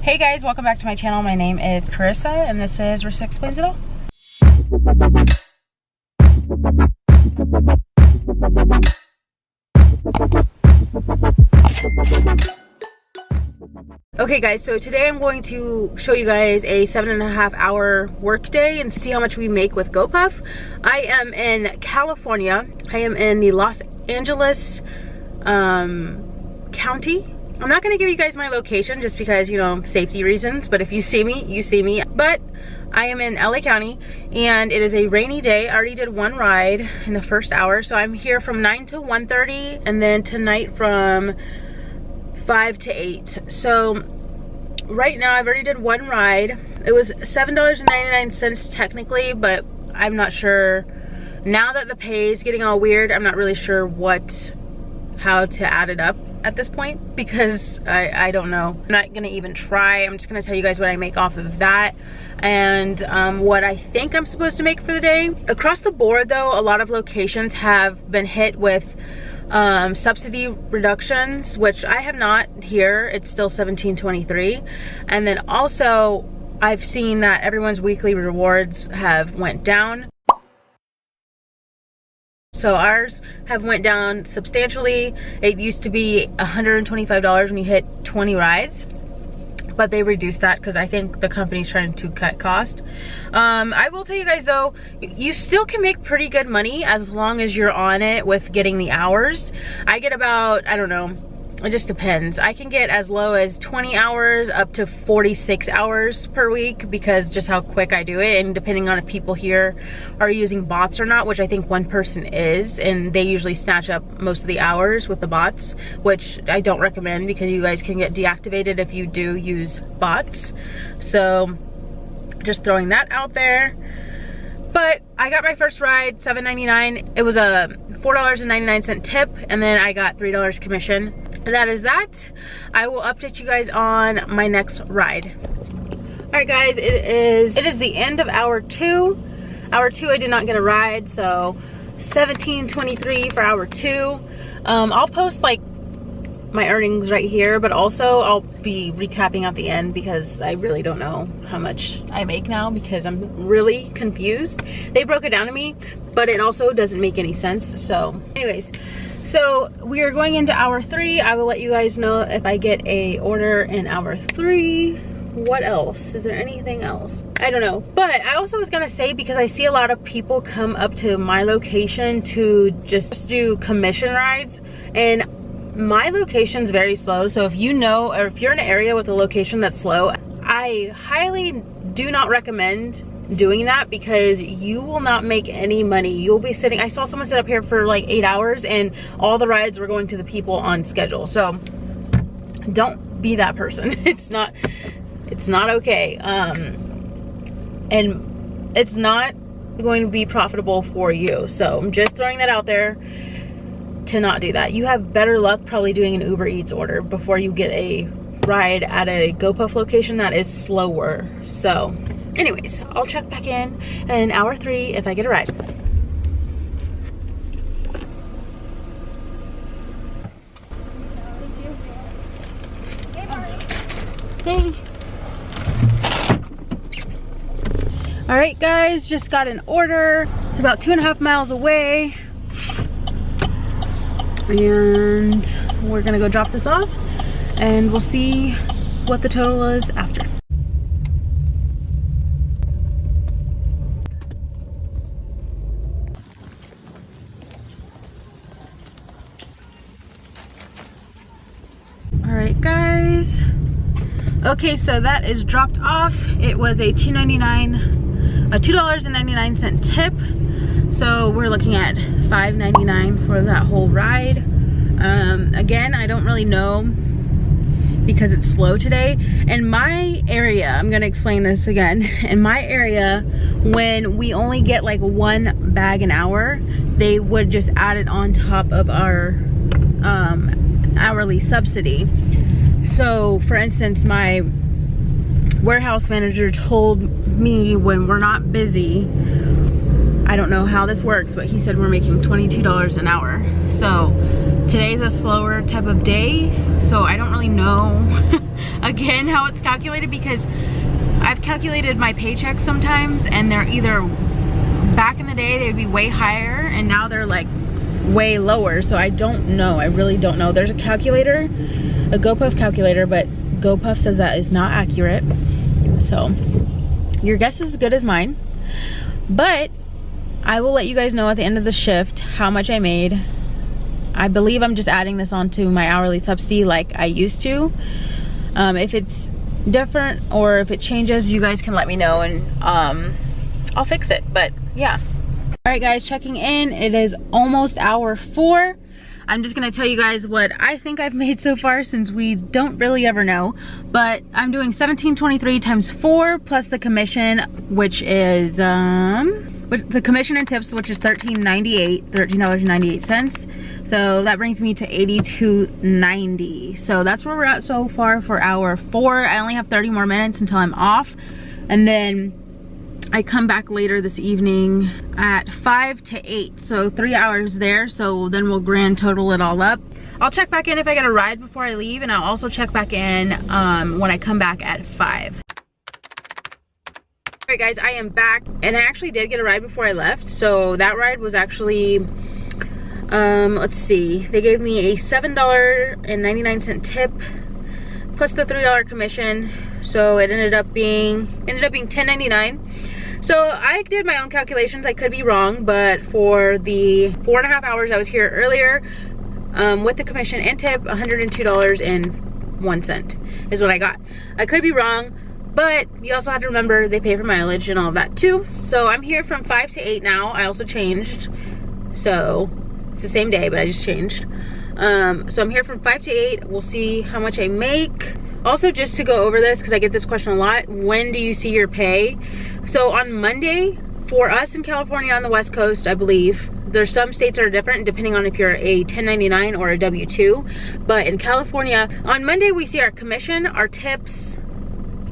Hey guys, welcome back to my channel. My name is Charyssa and this is Charyssa Explains It All. Okay guys, so today I'm going to show you guys a 7.5 hour work day and see how much we make with Gopuff. I am in California. I am in the Los Angeles county. I'm not gonna give you guys my location just because, you know, safety reasons, but if you see me, you see me. But I am in LA County and it is a rainy day. I already did one ride in the first hour, so I'm here from 9 to 1:30 and then tonight from 5 to 8. So right now I've already did one ride. It was $7.99 technically, but I'm not sure. Now that the pay is getting all weird, I'm not really sure how to add it up at this point because I don't know. I'm not gonna even try. I'm just gonna tell you guys what I make off of that and what I think I'm supposed to make for the day. Across the board though, a lot of locations have been hit with subsidy reductions, which I have not here. It's still $17.23. And then also I've seen that everyone's weekly rewards have went down. So ours have went down substantially. It used to be $125 when you hit 20 rides, but they reduced that because I think the company's trying to cut cost. I will tell you guys though, you still can make pretty good money as long as you're on it with getting the hours. I get about, I don't know, it just depends. I can get as low as 20 hours up to 46 hours per week because just how quick I do it, and depending on if people here are using bots or not, which I think one person is, and they usually snatch up most of the hours with the bots, which I don't recommend because you guys can get deactivated if you do use bots. So just throwing that out there. But I got my first ride, $7.99. It was a $4.99 tip, and then I got $3 commission. That is that. I will update you guys on my next ride. All right guys, it is the end of hour two. Hour two, I did not get a ride, so $17.23 for hour two. I'll post like my earnings right here, but also I'll be recapping at the end because I really don't know how much I make now because I'm really confused. They broke it down to me, but it also doesn't make any sense. So anyways, so we are going into hour three. I will let you guys know if I get a order in hour three. What else? Is there anything else? I don't know. But I also was gonna say, because I see a lot of people come up to my location to just do commission rides, and my location's very slow. So if you know, or if you're in an area with a location that's slow, I highly do not recommend doing that because you will not make any money. You'll be sitting, I saw someone sit up here for like 8 hours and all the rides were going to the people on schedule. So don't be that person. It's not okay. And it's not going to be profitable for you. So I'm just throwing that out there to not do that. You have better luck probably doing an Uber Eats order before you get a ride at a Gopuff location that is slower. So anyways, I'll check back in hour three if I get a ride. Hey. All right guys, just got an order. It's about 2.5 miles away. And we're gonna go drop this off and we'll see what the total is after. All right guys, okay, so that is dropped off. It was a $2.99 tip. So we're looking at $5.99 for that whole ride. Again, I don't really know because it's slow today. In my area, I'm gonna explain this again. In my area, when we only get like one bag an hour, they would just add it on top of our hourly subsidy. So for instance, my warehouse manager told me when we're not busy, I don't know how this works, but he said we're making $22 an hour. So today's a slower type of day, so I don't really know again how it's calculated, because I've calculated my paychecks sometimes and they're either, back in the day they would be way higher and now they're like way lower. So I don't know, I really don't know. There's a calculator, a Gopuff calculator, but Gopuff says that is not accurate. So your guess is as good as mine. But I will let you guys know at the end of the shift how much I made. I believe I'm just adding this onto my hourly subsidy like I used to. If it's different or if it changes, you guys can let me know and I'll fix it. But yeah. All right guys, checking in. It is almost hour 4. I'm just gonna tell you guys what I think I've made so far, since we don't really ever know. But I'm doing $17.23 times 4 plus the commission, which is the commission and tips, which is $13.98. So that brings me to $82.90. So that's where we're at so far for hour 4. I only have 30 more minutes until I'm off, and then I come back later this evening at 5 to 8, so 3 hours there. So then we'll grand total it all up. I'll check back in if I get a ride before I leave, and I'll also check back in when I come back at 5. Alright guys, I am back, and I actually did get a ride before I left. So that ride was actually, let's see, they gave me a $7.99 tip plus the $3 commission. So it ended up being $10.99. So I did my own calculations. I could be wrong, but for the 4.5 hours I was here earlier, with the commission and tip, $102.01 is what I got. I could be wrong, but you also have to remember they pay for mileage and all of that too. So I'm here from 5 to 8 now. I also changed, so it's the same day, but I just changed. So I'm here from 5 to 8. We'll see how much I make. Also, just to go over this, because I get this question a lot, when do you see your pay? So on Monday, for us in California on the West Coast, I believe, there's some states that are different depending on if you're a 1099 or a W-2. But in California, on Monday we see our commission, our tips,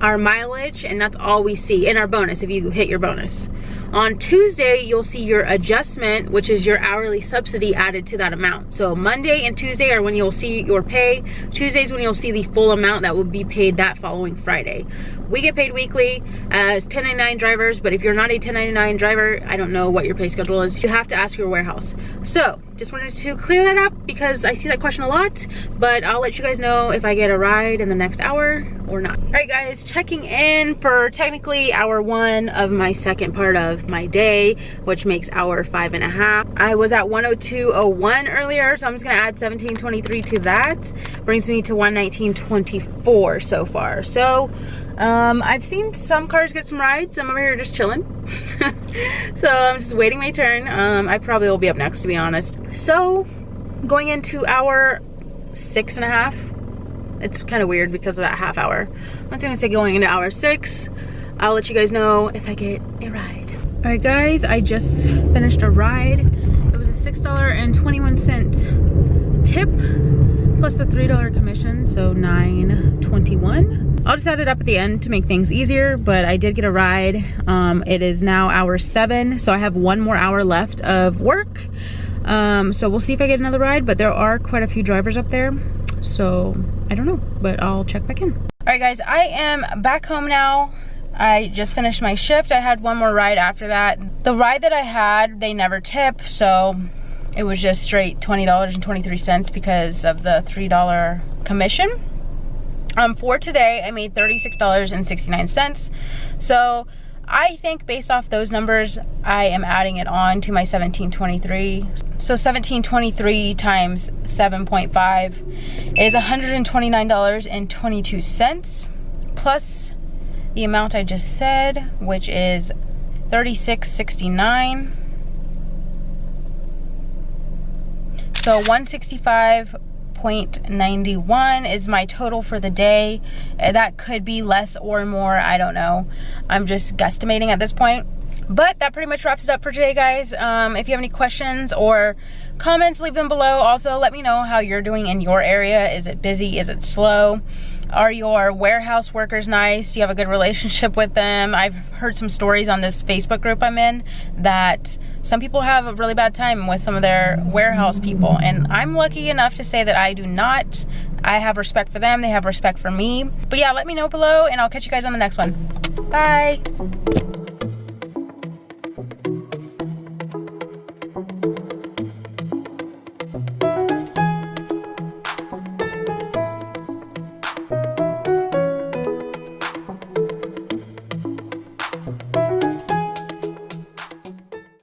our mileage, and that's all we see, and our bonus if you hit your bonus. On Tuesday, you'll see your adjustment, which is your hourly subsidy added to that amount. So Monday and Tuesday are when you'll see your pay. Tuesday's when you'll see the full amount that will be paid that following Friday. We get paid weekly as 1099 drivers, but if you're not a 1099 driver, I don't know what your pay schedule is. You have to ask your warehouse. So just wanted to clear that up because I see that question a lot, but I'll let you guys know if I get a ride in the next hour or not. All right guys, checking in for technically hour 1 of my second part of my day, which makes hour 5.5. I was at 102.01 earlier, so I'm just gonna add 17.23 to that. Brings me to 119.24 so far. So I've seen some cars get some rides. I'm over here just chilling. So I'm just waiting my turn. I probably will be up next, to be honest. So going into hour 6.5. It's kind of weird because of that half hour. I'm just gonna say going into hour 6. I'll let you guys know if I get a ride. All right guys, I just finished a ride. It was a $6.21 tip plus the $3 commission, so $9.21. I'll just add it up at the end to make things easier, but I did get a ride. It is now hour 7, so I have 1 more hour left of work. So we'll see if I get another ride, but there are quite a few drivers up there, so I don't know, but I'll check back in. All right guys, I am back home now. I just finished my shift. I had 1 more ride after that. The ride that I had, they never tip, so it was just straight $20.23 because of the $3 commission. For today, I made $36.69. So I think based off those numbers, I am adding it on to my $17.23. So $17.23 times 7.5 is $129.22 plus the amount I just said, which is $36.69. So $165.91 is my total for the day. That could be less or more, I don't know. I'm just guesstimating at this point. But that pretty much wraps it up for today, guys. If you have any questions or comments, leave them below. Also, let me know how you're doing in your area. Is it busy? Is it slow? Are your warehouse workers nice? Do you have a good relationship with them? I've heard some stories on this Facebook group I'm in that some people have a really bad time with some of their warehouse people, and I'm lucky enough to say that I do not. I have respect for them, they have respect for me. But yeah, let me know below and I'll catch you guys on the next one. Bye.